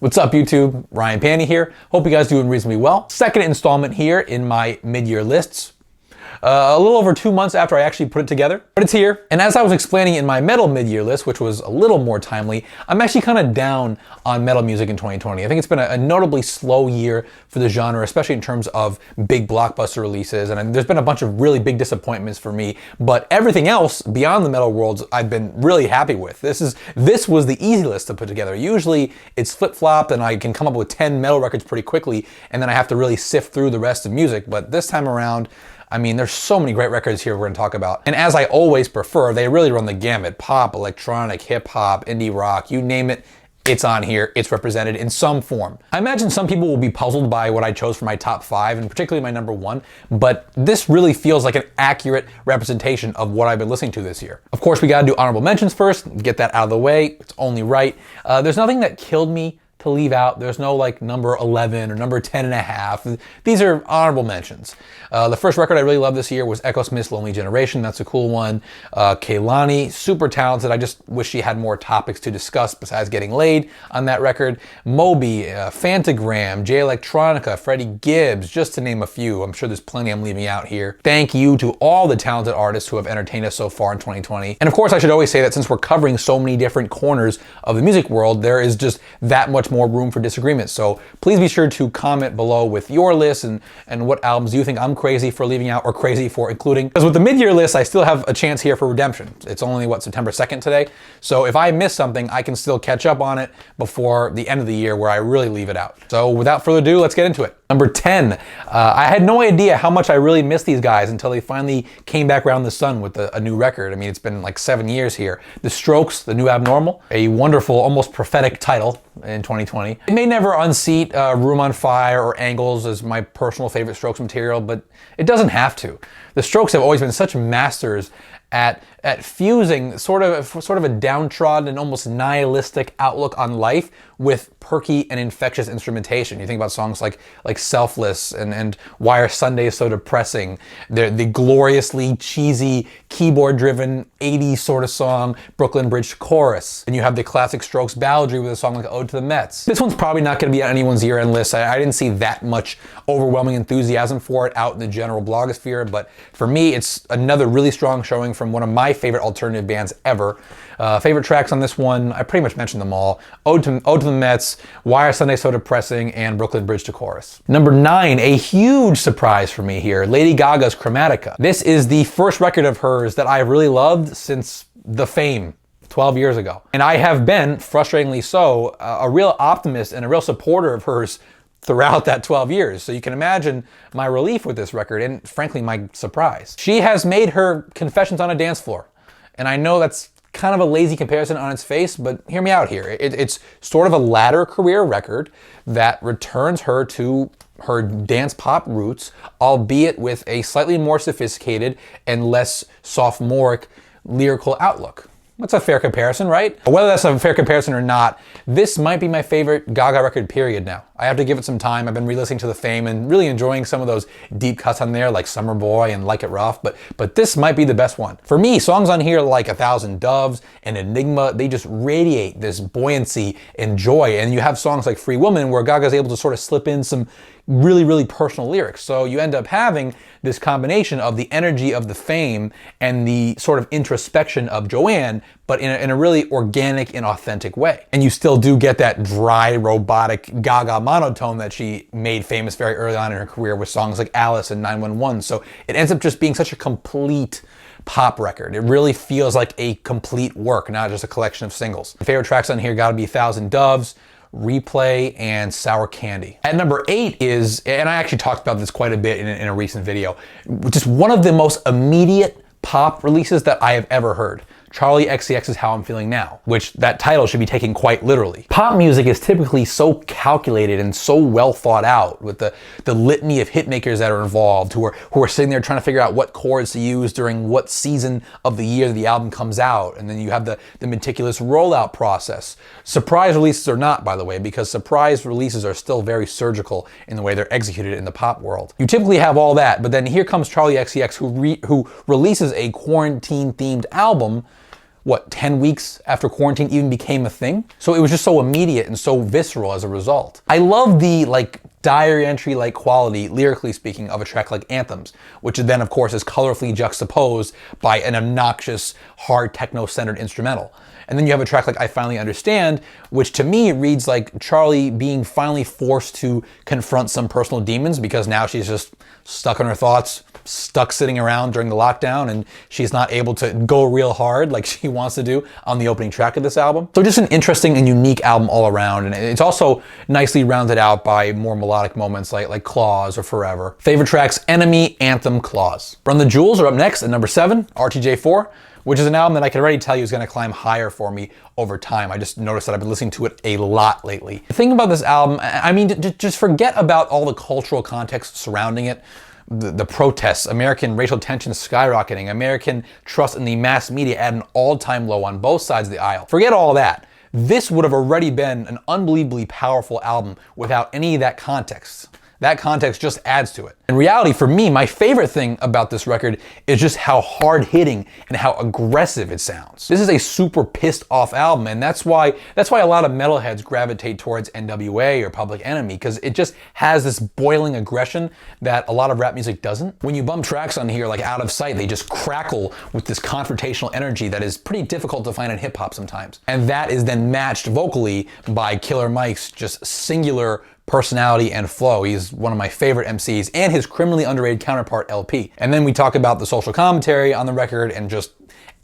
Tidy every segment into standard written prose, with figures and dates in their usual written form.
What's up, YouTube? Ryan Panny here. Hope you guys doing reasonably well. Second installment here in my mid-year lists. A little over 2 months after I actually put it together, but it's here. And as I was explaining in my metal mid-year list, which was a little more timely, I'm actually kind of down on metal music in 2020. I think it's been a notably slow year for the genre, especially in terms of big blockbuster releases. And there's been a bunch of really big disappointments for me, but everything else beyond the metal worlds I've been really happy with. This was the easy list to put together. Usually it's flip-flopped and I can come up with 10 metal records pretty quickly, and then I have to really sift through the rest of music. But this time around, I mean, there's so many great records here we're going to talk about. And as I always prefer, they really run the gamut. Pop, electronic, hip hop, indie rock, you name it, it's on here. It's represented in some form. I imagine some people will be puzzled by what I chose for my top 5, and particularly my number 1, but this really feels like an accurate representation of what I've been listening to this year. Of course, we got to do honorable mentions first, get that out of the way. It's only right. There's nothing that killed me to leave out. There's no like number 11 or number 10 and a half. These are honorable mentions. The first record I really loved this year was Echo Smith's Lonely Generation. That's a cool one. Kehlani, super talented. I just wish she had more topics to discuss besides getting laid on that record. Moby, Fantagram, J Electronica, Freddie Gibbs, just to name a few. I'm sure there's plenty I'm leaving out here. Thank you to all the talented artists who have entertained us so far in 2020. And of course, I should always say that since we're covering so many different corners of the music world, there is just that much more room for disagreement. So please be sure to comment below with your list and what albums you think I'm crazy for leaving out or crazy for including. Because with the mid-year list, I still have a chance here for redemption. It's only, what, September 2nd today? So if I miss something, I can still catch up on it before the end of the year where I really leave it out. So without further ado, let's get into it. Number 10, I had no idea how much I really missed these guys until they finally came back around the sun with a new record. I mean, it's been like 7 years here. The Strokes, The New Abnormal, a wonderful, almost prophetic title in 2020. It may never unseat Room on Fire or Angles as my personal favorite Strokes material, but it doesn't have to. The Strokes have always been such masters at fusing sort of a downtrodden and almost nihilistic outlook on life with perky and infectious instrumentation. You think about songs like Selfless and Why Are Sundays So Depressing, the gloriously cheesy keyboard-driven 80s sort of song Brooklyn Bridge Chorus. And you have the classic Strokes balladry with a song like Ode to the Mets. This one's probably not going to be on anyone's year-end list. I didn't see that much overwhelming enthusiasm for it out in the general blogosphere, but for me, it's another really strong showing from one of my favorite alternative bands ever. Favorite tracks on this one, I pretty much mentioned them all. Ode to the Mets, Why Are Sundays So Depressing, and Brooklyn Bridge to Chorus. Number 9, a huge surprise for me here, Lady Gaga's Chromatica. This is the first record of hers that I've really loved since The Fame 12 years ago. And I have been, frustratingly so, a real optimist and a real supporter of hers throughout that 12 years. So you can imagine my relief with this record and frankly my surprise. She has made her Confessions on a Dance Floor. And I know that's kind of a lazy comparison on its face, but hear me out here. It's sort of a latter career record that returns her to her dance pop roots, albeit with a slightly more sophisticated and less sophomoric lyrical outlook. That's a fair comparison, right? Whether that's a fair comparison or not, this might be my favorite Gaga record, period, now. I have to give it some time. I've been re-listening to The Fame and really enjoying some of those deep cuts on there, like Summer Boy and Like It Rough, but this might be the best one. For me, songs on here like 1,000 Doves and Enigma, they just radiate this buoyancy and joy. And you have songs like Free Woman where Gaga's able to sort of slip in some really, really personal lyrics. So you end up having this combination of the energy of The Fame and the sort of introspection of Joanne, but in a really organic and authentic way. And you still do get that dry, robotic Gaga monotone that she made famous very early on in her career with songs like Alice and 911. So it ends up just being such a complete pop record. It really feels like a complete work, not just a collection of singles. My favorite tracks on here gotta be 1,000 Doves, Replay, and Sour Candy. At number 8 is, and I actually talked about this quite a bit in a recent video, just one of the most immediate pop releases that I have ever heard. Charli XCX's How I'm Feeling Now, which that title should be taken quite literally. Pop music is typically so calculated and so well thought out with the litany of hitmakers that are involved who are sitting there trying to figure out what chords to use during what season of the year the album comes out. And then you have the meticulous rollout process. Surprise releases are not, by the way, because surprise releases are still very surgical in the way they're executed in the pop world. You typically have all that, but then here comes Charli XCX who releases a quarantine-themed album what, 10 weeks after quarantine even became a thing. So it was just so immediate and so visceral as a result. I love the like diary entry-like quality, lyrically speaking, of a track like Anthems, which then of course is colorfully juxtaposed by an obnoxious, hard techno-centered instrumental. And then you have a track like I Finally Understand, which to me reads like Charlie being finally forced to confront some personal demons because now she's just stuck in her thoughts, stuck sitting around during the lockdown, and she's not able to go real hard like she wants to do on the opening track of this album. So just an interesting and unique album all around, and it's also nicely rounded out by more melodic moments like Claws or Forever. Favorite tracks: Enemy, Anthem, Claws. Run the Jewels are up next at number 7, RTJ4, which is an album that I can already tell you is gonna climb higher for me over time. I just noticed that I've been listening to it a lot lately. The thing about this album, I mean, just forget about all the cultural context surrounding it. The protests, American racial tensions skyrocketing, American trust in the mass media at an all-time low on both sides of the aisle. Forget all that. This would have already been an unbelievably powerful album without any of that context. That context just adds to it. In reality, for me, my favorite thing about this record is just how hard-hitting and how aggressive it sounds. This is a super pissed off album, and that's why a lot of metalheads gravitate towards NWA or Public Enemy, because it just has this boiling aggression that a lot of rap music doesn't. When you bump tracks on here like Out of Sight, they just crackle with this confrontational energy that is pretty difficult to find in hip-hop sometimes. And that is then matched vocally by Killer Mike's just singular personality and flow. He's one of my favorite MCs, and his criminally underrated counterpart LP. And then we talk about the social commentary on the record, and just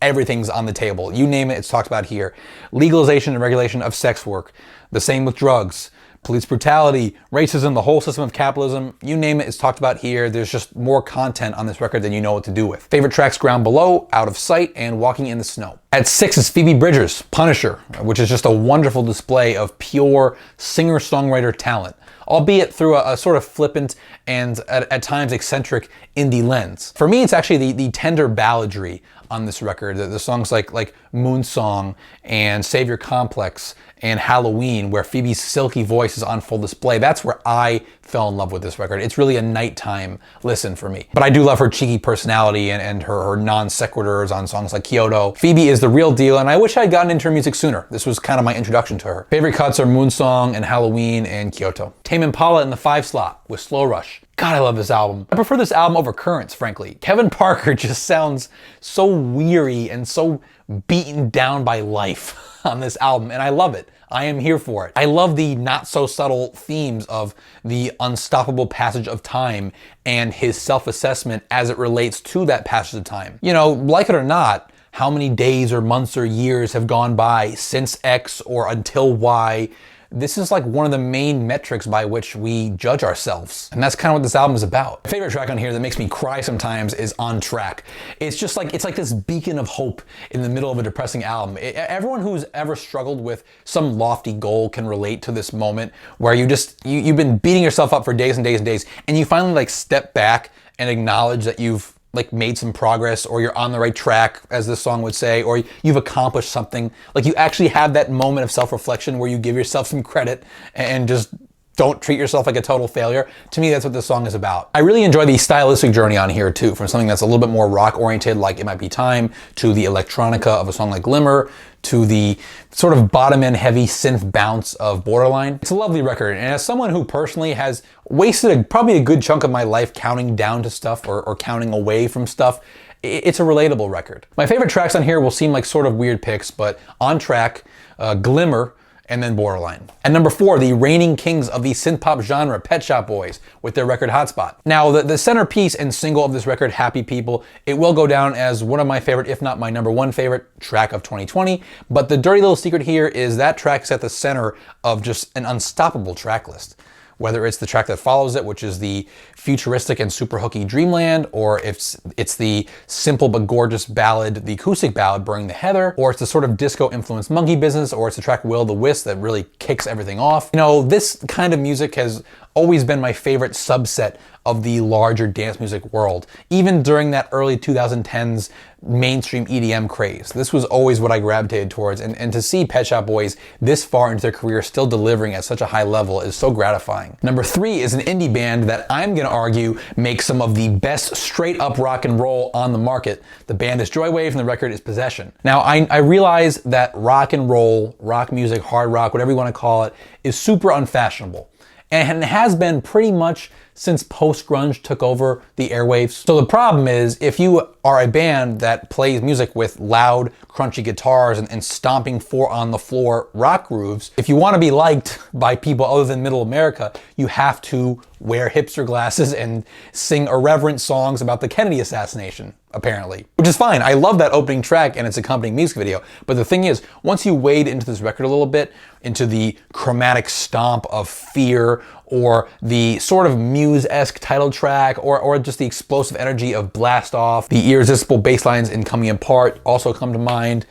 everything's on the table. You name it, it's talked about here. Legalization and regulation of sex work. The same with drugs. Police brutality, racism, the whole system of capitalism, you name it, it's talked about here. There's just more content on this record than you know what to do with. Favorite tracks: Ground Below, Out of Sight, and Walking in the Snow. At 6 is Phoebe Bridgers, Punisher, which is just a wonderful display of pure singer-songwriter talent, albeit through a sort of flippant and at times eccentric indie lens. For me, it's actually the tender balladry on this record. The songs like Moon Song and Savior Complex and Halloween, where Phoebe's silky voice is on full display. That's where I fell in love with this record. It's really a nighttime listen for me. But I do love her cheeky personality and her non sequiturs on songs like Kyoto. Phoebe is the real deal, and I wish I'd gotten into her music sooner. This was kind of my introduction to her. Favorite cuts are Moon Song and Halloween and Kyoto. Tame Impala in the 5 slot with Slow Rush. God, I love this album. I prefer this album over Currents, frankly. Kevin Parker just sounds so weary and so beaten down by life on this album, and I love it. I am here for it. I love the not so subtle themes of the unstoppable passage of time and his self-assessment as it relates to that passage of time. You know, like it or not, how many days or months or years have gone by since X or until Y? This is like one of the main metrics by which we judge ourselves. And that's kind of what this album is about. My favorite track on here that makes me cry sometimes is On Track. It's like this beacon of hope in the middle of a depressing album. Everyone who's ever struggled with some lofty goal can relate to this moment where you've been beating yourself up for days and days and days, and you finally like step back and acknowledge that you've like made some progress, or you're on the right track, as this song would say, or you've accomplished something. Like you actually have that moment of self-reflection where you give yourself some credit and just don't treat yourself like a total failure. To me, that's what this song is about. I really enjoy the stylistic journey on here too, from something that's a little bit more rock oriented, like It Might Be Time, to the electronica of a song like Glimmer, to the sort of bottom end heavy synth bounce of Borderline. It's a lovely record, and as someone who personally has wasted probably a good chunk of my life counting down to stuff or counting away from stuff, it's a relatable record. My favorite tracks on here will seem like sort of weird picks, but On Track, Glimmer, and then Borderline. At number 4, the reigning kings of the synth-pop genre, Pet Shop Boys, with their record Hotspot. Now, the centerpiece and single of this record, Happy People, it will go down as one of my favorite, if not my number 1 favorite track of 2020, but the dirty little secret here is that track is at the center of just an unstoppable track list. Whether it's the track that follows it, which is the futuristic and super hooky Dreamland, or if it's the simple but gorgeous ballad, the acoustic ballad, Burning the Heather, or it's the sort of disco-influenced Monkey Business, or it's the track Will the Wisp that really kicks everything off. You know, this kind of music has always been my favorite subset of the larger dance music world, even during that early 2010s mainstream EDM craze. This was always what I gravitated towards, and to see Pet Shop Boys this far into their career still delivering at such a high level is so gratifying. Number 3 is an indie band that I'm gonna argue makes some of the best straight up rock and roll on the market. The band is Joywave and the record is Possession. Now I realize that rock and roll, rock music, hard rock, whatever you wanna call it, is super unfashionable. And it has been pretty much since post-grunge took over the airwaves. So the problem is, if you are a band that plays music with loud, crunchy guitars and stomping four-on-the-floor rock grooves, if you want to be liked by people other than Middle America, you have to wear hipster glasses and sing irreverent songs about the Kennedy assassination, apparently. Which is fine. I love that opening track and its accompanying music video. But the thing is, once you wade into this record a little bit, into the chromatic stomp of Fear, or the sort of Muse-esque title track, or just the explosive energy of Blast Off, the irresistible bass lines in Coming Apart also come to mind.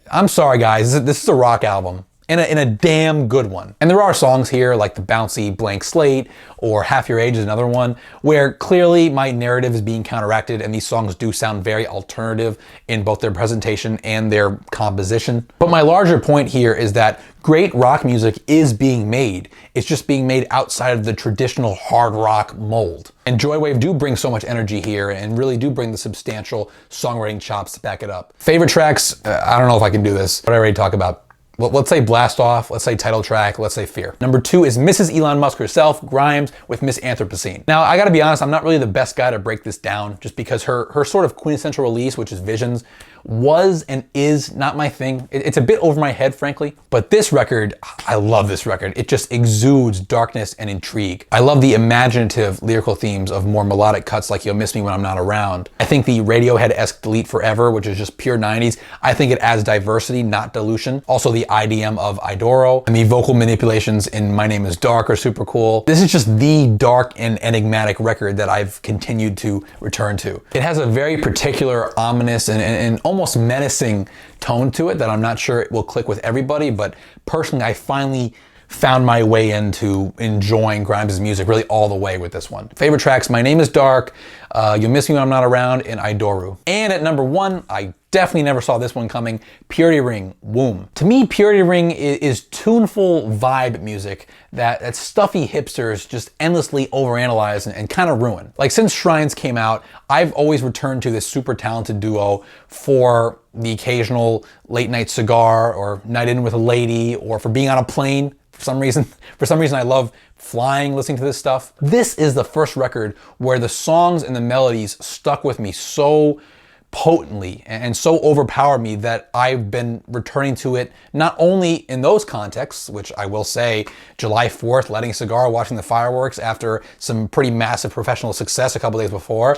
I'm sorry guys, this is a rock album. And a damn good one. And there are songs here like the bouncy Blank Slate or Half Your Age is another one where clearly my narrative is being counteracted and these songs do sound very alternative in both their presentation and their composition. But my larger point here is that great rock music is being made. It's just being made outside of the traditional hard rock mold. And Joywave do bring so much energy here and really do bring the substantial songwriting chops to back it up. Favorite tracks, I don't know if I can do this, but I already talked about. Well, let's say Blast Off, let's say title track, let's say Fear. Number 2 is Mrs. Elon Musk herself, Grimes with Miss Anthropocene. Now, I gotta be honest, I'm not really the best guy to break this down just because her sort of quintessential release, which is Visions, was and is not my thing. It's a bit over my head, frankly. But this record, I love this record. It just exudes darkness and intrigue. I love the imaginative lyrical themes of more melodic cuts like You'll Miss Me When I'm Not Around. I think the Radiohead-esque Delete Forever, which is just pure 90s, I think it adds diversity, not dilution. Also the IDM of Idoro and the vocal manipulations in My Name is Dark are super cool. This is just the dark and enigmatic record that I've continued to return to. It has a very particular ominous and almost menacing tone to it that I'm not sure it will click with everybody, but personally I finally found my way into enjoying Grimes' music really all the way with this one. Favorite tracks, My Name is Dark, You'll Miss Me When I'm Not Around, and Idoru. And at number 1, I definitely never saw this one coming, Purity Ring, Womb. To me, Purity Ring is tuneful vibe music that stuffy hipsters just endlessly overanalyze and kind of ruin. Like since Shrines came out, I've always returned to this super talented duo for the occasional late night cigar or night in with a lady or for being on a plane. For some reason I love flying, listening to this stuff. This is the first record where the songs and the melodies stuck with me so potently and so overpowered me that I've been returning to it not only in those contexts, which I will say, July 4th, lighting a cigar, watching the fireworks after some pretty massive professional success a couple days before,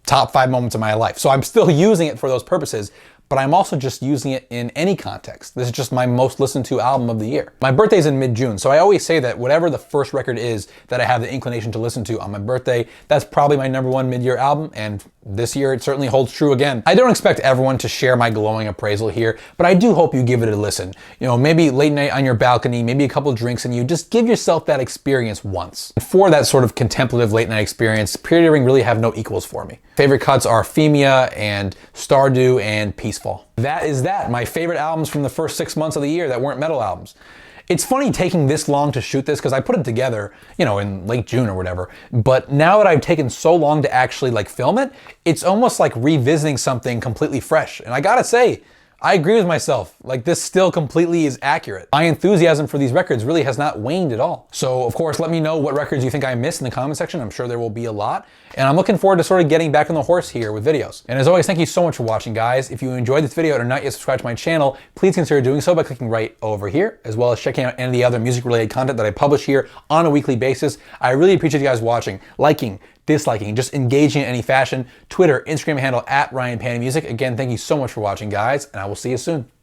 top 5 moments of my life. So I'm still using it for those purposes, but I'm also just using it in any context. This is just my most listened to album of the year. My birthday's in mid-June, so I always say that whatever the first record is that I have the inclination to listen to on my birthday, that's probably my number 1 mid-year album, and this year it certainly holds true again. I don't expect everyone to share my glowing appraisal here, but I do hope you give it a listen. You know, maybe late night on your balcony, maybe a couple drinks in you, just give yourself that experience once. For that sort of contemplative late night experience, Purity Ring really have no equals for me. Favorite cuts are Femia and Stardew and Peaceful. That is that. My favorite albums from the first 6 months of the year that weren't metal albums. It's funny taking this long to shoot this because I put it together, you know, in late June or whatever. But now that I've taken so long to actually like film it, it's almost like revisiting something completely fresh. And I gotta say, I agree with myself. Like this still completely is accurate. My enthusiasm for these records really has not waned at all. So of course, let me know what records you think I missed in the comment section. I'm sure there will be a lot. And I'm looking forward to sort of getting back on the horse here with videos. And as always, thank you so much for watching, guys. If you enjoyed this video and are not yet subscribed to my channel, please consider doing so by clicking right over here, as well as checking out any of the other music-related content that I publish here on a weekly basis. I really appreciate you guys watching, liking, disliking, just engaging in any fashion. Twitter, Instagram handle @RyanPannyMusic. Again, thank you so much for watching, guys, and I will see you soon.